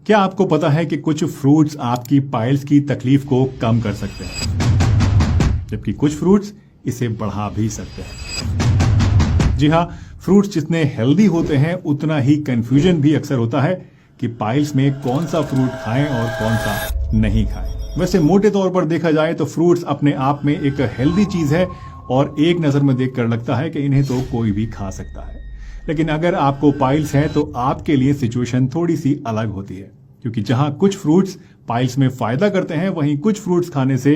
क्या आपको पता है कि कुछ फ्रूट्स आपकी पाइल्स की तकलीफ को कम कर सकते हैं, जबकि कुछ फ्रूट्स इसे बढ़ा भी सकते हैं। जी हाँ, फ्रूट्स जितने हेल्दी होते हैं उतना ही कंफ्यूजन भी अक्सर होता है कि पाइल्स में कौन सा फ्रूट खाएं और कौन सा नहीं खाएं। वैसे मोटे तौर पर देखा जाए तो फ्रूट्स अपने आप में एक हेल्दी चीज है और एक नजर में देखकर लगता है कि इन्हें तो कोई भी खा सकता है। लेकिन अगर आपको पाइल्स है तो आपके लिए सिचुएशन थोड़ी सी अलग होती है, क्योंकि जहां कुछ फ्रूट्स पाइल्स में फायदा करते हैं वहीं कुछ फ्रूट्स खाने से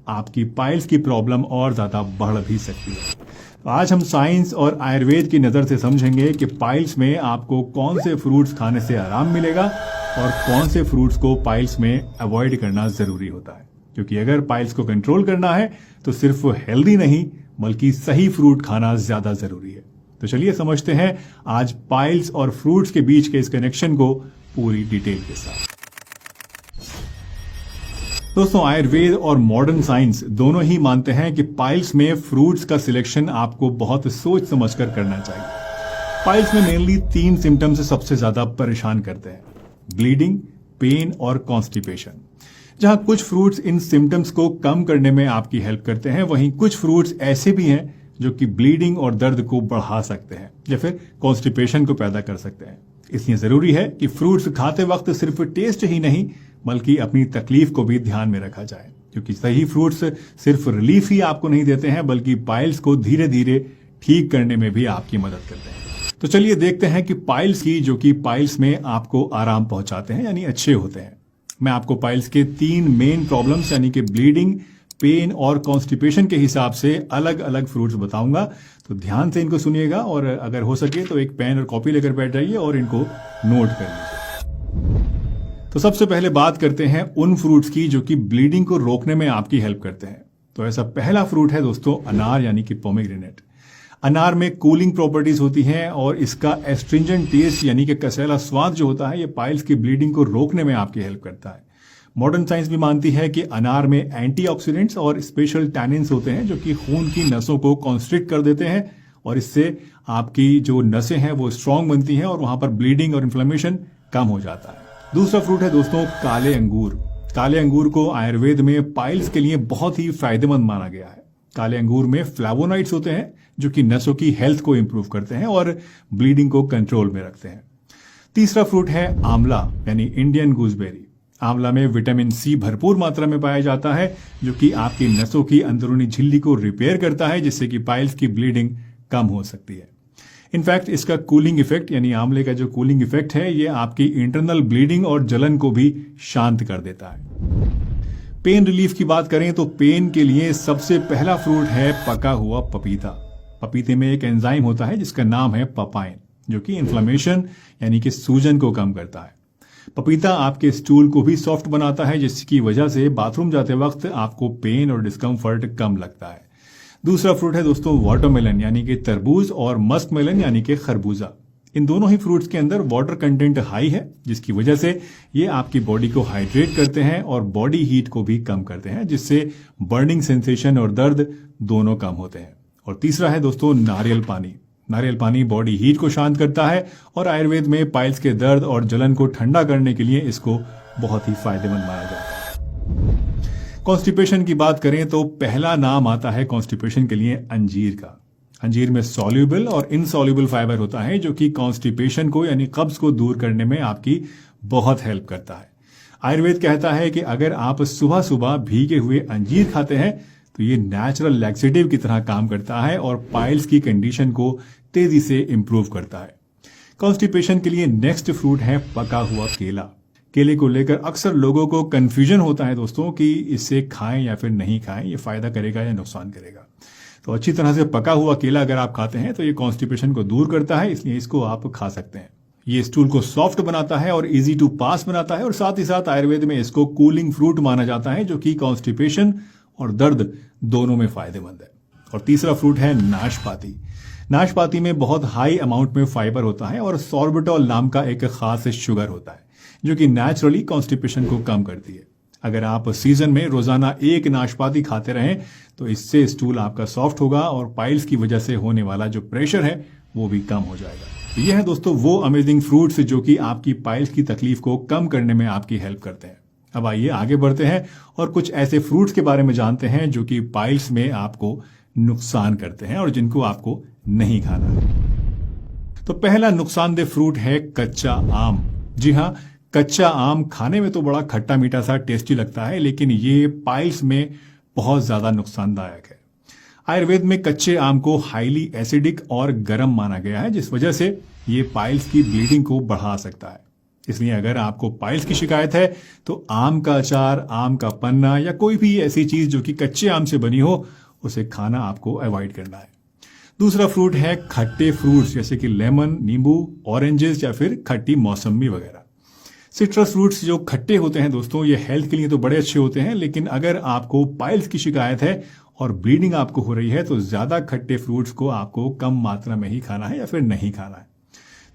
आपकी पाइल्स की प्रॉब्लम और ज्यादा बढ़ भी सकती है। तो आज हम साइंस और आयुर्वेद की नजर से समझेंगे कि पाइल्स में आपको कौन से फ्रूट्स खाने से आराम मिलेगा और कौन से फ्रूट्स को पाइल्स में अवॉइड करना जरूरी होता है। क्योंकि अगर पाइल्स को कंट्रोल करना है तो सिर्फ हेल्दी नहीं बल्कि सही फ्रूट खाना ज्यादा जरूरी है। तो चलिए समझते हैं आज पाइल्स और फ्रूट्स के बीच के इस कनेक्शन को पूरी डिटेल के साथ। दोस्तों, आयुर्वेद और मॉडर्न साइंस दोनों ही मानते हैं कि पाइल्स में फ्रूट्स का सिलेक्शन आपको बहुत सोच समझकर करना चाहिए। पाइल्स में मेनली 3 सिम्टम्स सबसे ज्यादा परेशान करते हैं: ब्लीडिंग, पेन और कॉन्स्टिपेशन। जहां कुछ फ्रूट्स इन सिम्टम्स को कम करने में आपकी हेल्प करते हैं, वहीं कुछ फ्रूट्स ऐसे भी हैं जो कि ब्लीडिंग और दर्द को बढ़ा सकते हैं या फिर कॉन्स्टिपेशन को पैदा कर सकते हैं। इसलिए जरूरी है कि फ्रूट्स खाते वक्त सिर्फ टेस्ट ही नहीं बल्कि अपनी तकलीफ को भी ध्यान में रखा जाए, क्योंकि सही फ्रूट्स सिर्फ रिलीफ ही आपको नहीं देते हैं बल्कि पाइल्स को धीरे धीरे ठीक करने में भी आपकी मदद करते हैं। तो चलिए देखते हैं कि पाइल्स की जो कि पाइल्स में आपको आराम पहुंचाते हैं यानी अच्छे होते हैं। मैं आपको पाइल्स के 3 मेन प्रॉब्लम्स यानी कि ब्लीडिंग, पेन और कॉन्स्टिपेशन के हिसाब से अलग अलग फ्रूट्स बताऊंगा। तो ध्यान से इनको सुनिएगा और अगर हो सके तो एक पेन और कॉपी लेकर बैठ जाइए और इनको नोट कर लीजिए। तो सबसे पहले बात करते हैं उन फ्रूट्स की जो कि ब्लीडिंग को रोकने में आपकी हेल्प करते हैं। तो ऐसा पहला फ्रूट है दोस्तों अनार यानी कि पोमेग्रेनेट। अनार में कूलिंग प्रॉपर्टीज होती हैं और इसका एस्ट्रिंजेंट टेस्ट यानी कि कसैला स्वाद जो होता है ये पाइल्स की ब्लीडिंग को रोकने में आपकी हेल्प करता है। मॉडर्न साइंस भी मानती है कि अनार में एंटीऑक्सीडेंट्स और स्पेशल टैनिन्स होते हैं जो कि खून की नसों को कॉन्स्ट्रिक्ट कर देते हैं और इससे आपकी जो नसें हैं वो स्ट्रांग बनती हैं और वहां पर ब्लीडिंग और इन्फ्लेमेशन कम हो जाता है। दूसरा फ्रूट है दोस्तों काले अंगूर। काले अंगूर को आयुर्वेद में पाइल्स के लिए बहुत ही फायदेमंद माना गया है। काले अंगूर में फ्लैवोनाइड्स होते हैं जो कि नसों की हेल्थ को इंप्रूव करते हैं और ब्लीडिंग को कंट्रोल में रखते हैं। तीसरा फ्रूट है आंवला यानी इंडियन गूसबेरी। आंवला में विटामिन सी भरपूर मात्रा में पाया जाता है जो कि आपकी नसों की अंदरूनी झिल्ली को रिपेयर करता है जिससे कि पाइल्स की ब्लीडिंग कम हो सकती है। इनफैक्ट इसका कूलिंग इफेक्ट यानी आंवले का जो कूलिंग इफेक्ट है ये आपकी इंटरनल ब्लीडिंग और जलन को भी शांत कर देता है। पेन रिलीफ की बात करें तो पेन के लिए सबसे पहला फ्रूट है पका हुआ पपीता। पपीते में एक एंजाइम होता है जिसका नाम है पपाइन जो कि इन्फ्लेमेशन यानी कि सूजन को कम करता है। पपीता आपके स्टूल को भी सॉफ्ट बनाता है जिसकी वजह से बाथरूम जाते वक्त आपको पेन और डिस्कम्फर्ट कम लगता है। दूसरा फ्रूट है दोस्तों वाटरमेलन यानी कि तरबूज और मस्क मेलन यानी कि खरबूजा। इन दोनों ही फ्रूट्स के अंदर वाटर कंटेंट हाई है जिसकी वजह से ये आपकी बॉडी को हाइड्रेट करते हैं और बॉडी हीट को भी कम करते हैं जिससे बर्निंग सेंसेशन और दर्द दोनों कम होते हैं। और तीसरा है दोस्तों नारियल पानी। नारियल पानी बॉडी हीट को शांत करता है और आयुर्वेद में पाइल्स के दर्द और जलन को ठंडा करने के लिए इसको बहुत ही फायदेमंद माना जाता है। कॉन्स्टिपेशन की बात करें तो पहला नाम आता है कॉन्स्टिपेशन के लिए अंजीर का। अंजीर में सॉल्यूबल और इनसॉल्यूबल फाइबर होता है जो कि कॉन्स्टिपेशन को यानी कब्ज को दूर करने में आपकी बहुत हेल्प करता है। आयुर्वेद कहता है कि अगर आप सुबह सुबह भीगे हुए अंजीर खाते हैं तो ये नेचुरल लैक्सेटिव की तरह काम करता है और पाइल्स की कंडीशन को तेजी से इंप्रूव करता है। कॉन्स्टिपेशन के लिए नेक्स्ट फ्रूट है पका हुआ केला। केले को लेकर अक्सर लोगों को कंफ्यूजन होता है दोस्तों कि इसे खाएं या फिर नहीं खाएं, ये फायदा करेगा या नुकसान करेगा। तो अच्छी तरह से पका हुआ केला अगर आप खाते हैं तो ये कॉन्स्टिपेशन को दूर करता है, इसलिए इसको आप खा सकते हैं। ये स्टूल को सॉफ्ट बनाता है और इजी टू पास बनाता है और साथ ही साथ आयुर्वेद में इसको कूलिंग फ्रूट माना जाता है जो कि कॉन्स्टिपेशन और दर्द दोनों में फायदेमंद है। और तीसरा फ्रूट है नाशपाती। नाशपाती में बहुत हाई अमाउंट में फाइबर होता है और सॉर्बिटॉल नाम का एक खास शुगर होता है जो कि नेचुरली कॉन्स्टिपेशन को कम करती है। अगर आप सीजन में रोजाना एक नाशपाती खाते रहें तो इससे स्टूल आपका सॉफ्ट होगा और पाइल्स की वजह से होने वाला जो प्रेशर है वो भी कम हो जाएगा। ये है दोस्तों वो अमेजिंग फ्रूट्स जो कि आपकी पाइल्स की तकलीफ को कम करने में आपकी हेल्प करते हैं। अब आइए आगे बढ़ते हैं और कुछ ऐसे फ्रूट्स के बारे में जानते हैं जो कि पाइल्स में आपको नुकसान करते हैं और जिनको आपको नहीं खाना। तो पहला नुकसानदेह फ्रूट है कच्चा आम। जी हाँ, कच्चा आम खाने में तो बड़ा खट्टा मीठा सा टेस्टी लगता है, लेकिन ये पाइल्स में बहुत ज्यादा नुकसानदायक है। आयुर्वेद में कच्चे आम को हाईली एसिडिक और गर्म माना गया है, जिस वजह से ये पाइल्स की ब्लीडिंग को बढ़ा सकता है। इसलिए अगर आपको पाइल्स की शिकायत है तो आम का अचार, आम का पन्ना या कोई भी ऐसी चीज जो कि कच्चे आम से बनी हो उसे खाना आपको अवॉइड करना है। दूसरा फ्रूट है खट्टे फ्रूट्स जैसे कि लेमन, नींबू, ऑरेंजेस या फिर खट्टी मौसमी वगैरह। सिट्रस फ्रूट्स जो खट्टे होते हैं दोस्तों, ये हेल्थ के लिए तो बड़े अच्छे होते हैं, लेकिन अगर आपको पाइल्स की शिकायत है और ब्लीडिंग आपको हो रही है तो ज्यादा खट्टे फ्रूट्स को आपको कम मात्रा में ही खाना है या फिर नहीं खाना है।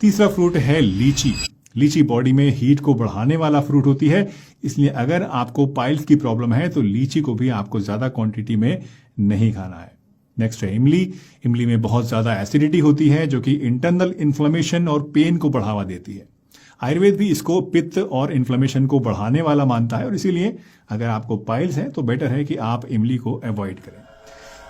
तीसरा फ्रूट है लीची। लीची बॉडी में हीट को बढ़ाने वाला फ्रूट होती है, इसलिए अगर आपको पाइल्स की प्रॉब्लम है तो लीची को भी आपको ज्यादा क्वांटिटी में नहीं खाना है। नेक्स्ट है इमली। इमली में बहुत ज्यादा एसिडिटी होती है जो कि इंटरनल इन्फ्लेमेशन और पेन को बढ़ावा देती है। आयुर्वेद भी इसको पित्त और इन्फ्लेमेशन को बढ़ाने वाला मानता है और इसीलिए अगर आपको पाइल्स है तो बेटर है कि आप इमली को अवॉइड करें।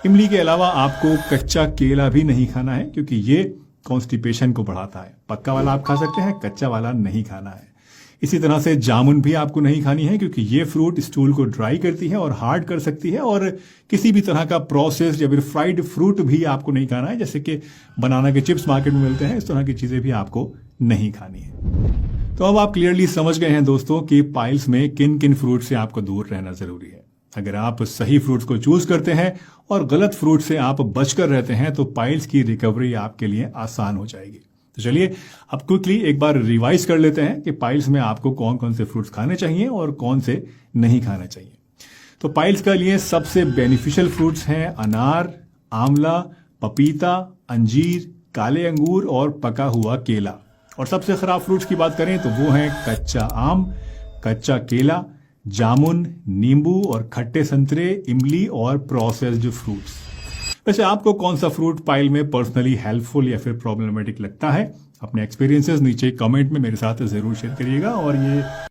इमली के अलावा आपको कच्चा केला भी नहीं खाना है क्योंकि ये कॉन्स्टिपेशन को बढ़ाता है। पक्का वाला आप खा सकते हैं, कच्चा वाला नहीं खाना है। इसी तरह से जामुन भी आपको नहीं खानी है क्योंकि ये फ्रूट स्टूल को ड्राई करती है और हार्ड कर सकती है, और किसी भी तरह का प्रोसेस्ड या फिर फ्राइड फ्रूट भी आपको नहीं खाना है, जैसे कि बनाना के चिप्स मार्केट में मिलते हैं, इस तरह की चीजें भी आपको नहीं खानी है। तो अब आप क्लियरली समझ गए हैं दोस्तों कि पाइल्स में किन किन फ्रूट से आपको दूर रहना जरूरी है। अगर आप सही फ्रूट्स को चूज करते हैं और गलत फ्रूट से आप बचकर रहते हैं तो पाइल्स की रिकवरी आपके लिए आसान हो जाएगी। तो चलिए अब क्विकली एक बार रिवाइज कर लेते हैं कि पाइल्स में आपको कौन कौन से फ्रूट्स खाने चाहिए और कौन से नहीं खाने चाहिए। तो पाइल्स के लिए सबसे बेनिफिशियल फ्रूट्स हैं अनार, आंवला, पपीता, अंजीर, काले अंगूर और पका हुआ केला। और सबसे खराब फ्रूट्स की बात करें तो वो हैं कच्चा आम, कच्चा केला, जामुन, नींबू और खट्टे संतरे, इमली और प्रोसेस्ड फ्रूट्स। वैसे आपको कौन सा फ्रूट पाइल में पर्सनली हेल्पफुल या फिर प्रॉब्लमेटिक लगता है? अपने एक्सपीरियंसेस नीचे कमेंट में मेरे साथ जरूर शेयर करिएगा। और ये